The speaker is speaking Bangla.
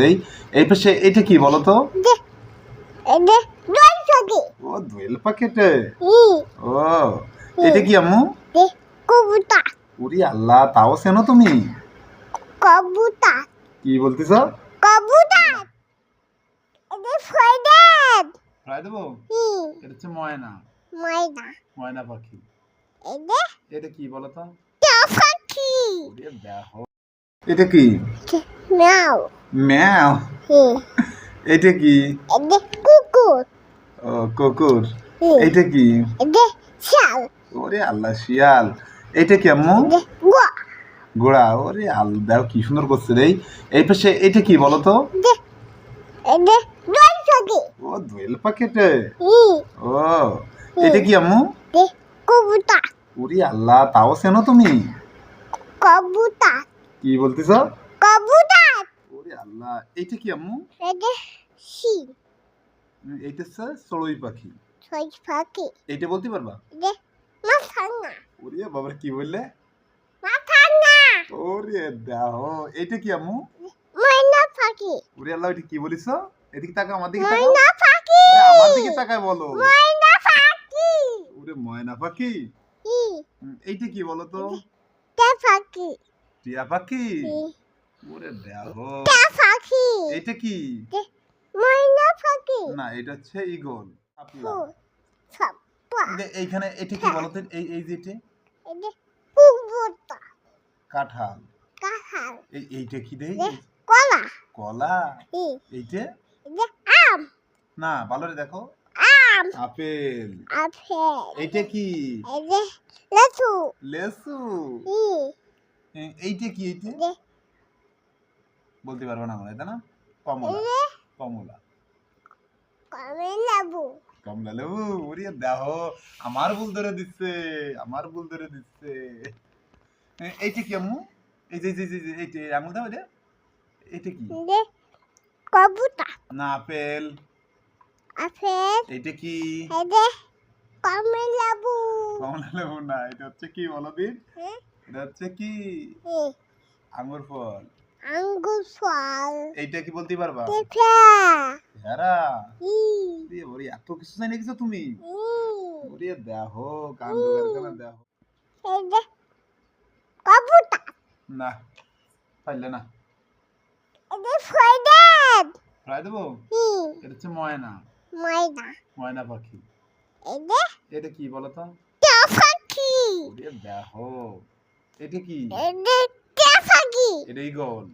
এই এই পাশে এটা কি বলো তো? ও দোয়েল পাখিটা। ও এটা কি আম্মু? কবুতর। ওরে আল্লাহ, তাও চেনো তুমি? কবুতর। কি বলতেছ? কবুতর। এটা ফ্রাইডেন। ফ্রাই দেবো? এটা হচ্ছে ময়না। ময়না। ময়না পাখি। এটা এটা কি বলো তো? পাখি। ওরে দেখো। এটা কি? ম্যাও। ম্যাও। এটা কি? এটা কুকুর। ও কুকুর। এটা কি? এটা শিয়াল। ওরে আল্লাহ, শিয়াল। এটা কি আম্মু? এটা গোয়া। ঘোড়া। ওরে আল্লাহ, দেখো কি সুন্দর করছে রে। এই পাশে এটা কি বলো তো? এটা দোয়েল পাখি। ও দোয়েল পাখিটা। ও এটা কি আম্মু? এটা কবুতর। ওরে আল্লাহ, তাও চেনো তুমি? কবুতর। কি বলতেছ? কবুতর। ওরে আল্লাহ, এইটা কি আম্মু? এটা শিং। এইটা হচ্ছে চড়ুই পাখি। ছয় পাখি। এইটা বলতে পারবা? এটা মাথাঙ্গা। ওরে বাবার, কি বললে? মাথাঙ্গা। ওরে দেখো। এইটা কি আম্মু? ময়না পাখি। ওরে আল্লাহ, এটা কি বলিস? এদিকে তাকাও, আমার দিকে তাকাও। ময়না পাখি। আরে আমার দিকে তাকায় বলো। ময়না পাখি। ওরে ময়না পাখি। এইটা কি বলো তো? টা পাখি। টিয়া পাখি। ওরে দেখো। টা পাখি। এইটা কি? ময়না পাখি। না, এটা হচ্ছে ঈগল। শাপলা। ছাপ্পা। এইখানে এটা কি বলো তো? এই এই যে এটা এটা কবুতর। কাঁঠাল। কাঁঠাল। এইটা কি দেই? কলা। কলা। এইটা এটা আম। না, ভালো করে দেখো। আম। আপেল। আপেল। এইটা কি? এটা লেচু। লেসু। এইটা কি? এইটা বলতে পারবো না মনে হয়, তাই না? কমলা। কমলা। কমলালেবু। কমলা লেবু। ওরে দেখো, আমার ভুল ধরে দিচ্ছে, আমার ভুল ধরে দিচ্ছে। এইটা কি আম্মু? এই যে এইটা আঙুল দাও। এটা কি? কবুতর। না, আপেল। আপেল। এইটা কি? এটা কমলালেবু। কমলা লেবু না, এটা হচ্ছে কি বলো দিন? এটা হচ্ছে কি? আঙ্গুর ফল। আঙ্গুর ফল। এইটা কি বলতে পারবা? পেয়ারা। ওরে এত কিছু জানি কিছু তুমি? ওরে দেখো, কাণ্ড কারখানা দেখো। এটা কবুতর। না, পারলে না। এটা ফ্রাইডেন। ফ্রাই দেবো? এটা হচ্ছে ময়না। ময়না। ময়না পাখি। এটা এটা কি বলো তো? টা পাখি। ওরে দেখো। এটা কি? এটা টা পাখি। এটা ঈগল।